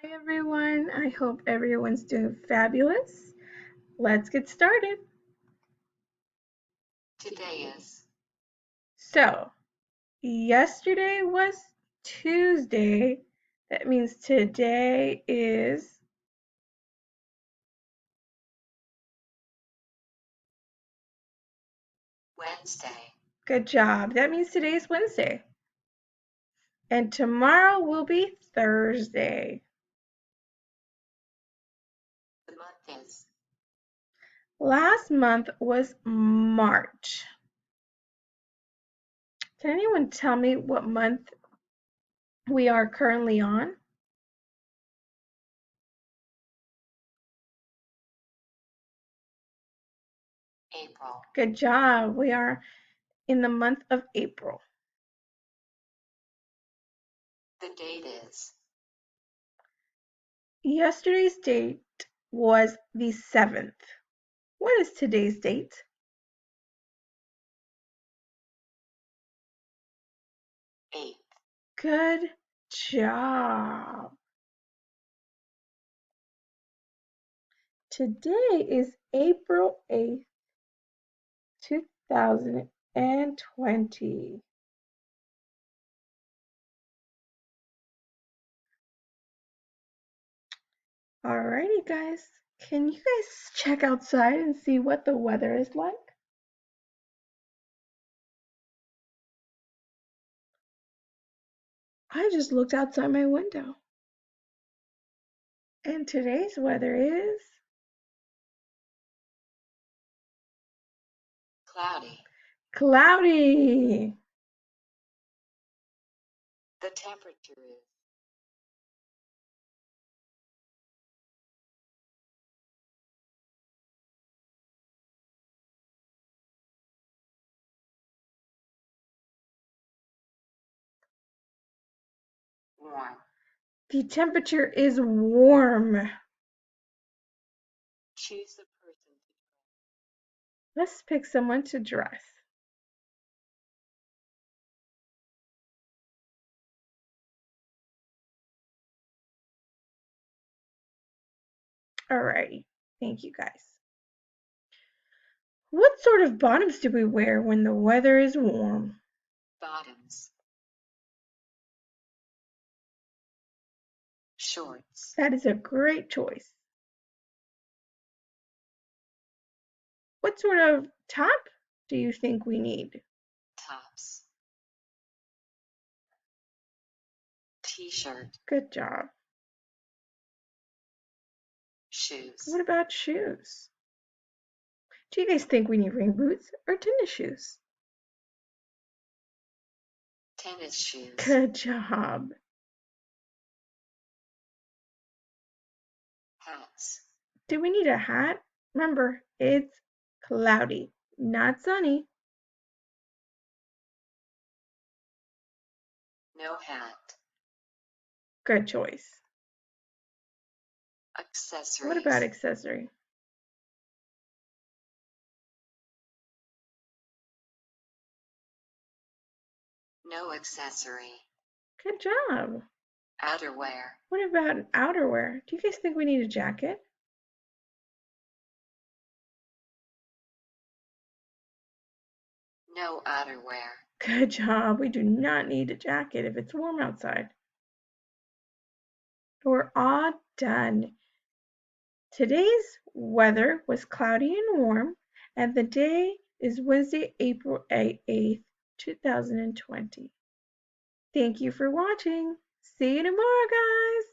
Hi everyone, I hope everyone's doing fabulous. Let's get started. Today is So, yesterday was Tuesday. That means today is Wednesday. good job. That means today is Wednesday. And tomorrow will be Thursday. The month is Last month was March. Can anyone tell me what month we are currently on? April. Good job. We are in the month of April. The date is Yesterday's date was the 7th. What is today's date? 8th. Good job. Today is April 8th, 2020. Alrighty, guys. Can you guys check outside and see what the weather is like? I just looked outside my window. And today's weather is Cloudy. cloudy. The temperature is 1. The temperature is warm. Choose the person to Let's pick someone to dress. Alrighty. Thank you, guys. What sort of bottoms do we wear when the weather is warm? bottoms. Shorts. That is a great choice. What sort of top do you think we need? Tops. T-shirt. Good job. Shoes. What about shoes? Do you guys think we need rain boots or tennis shoes? Tennis shoes. Good job. Hats. Do we need a hat? Remember, it's cloudy, not sunny. No hat. Good choice. Accessories. What about accessory? No accessory. Good job. Outerwear. What about outerwear? Do you guys think we need a jacket? No outerwear. Good job. We do not need a jacket if it's warm outside. We're all done. Today's weather was cloudy and warm, and the day is Wednesday, April 8th, 2020. Thank you for watching. See you tomorrow, guys.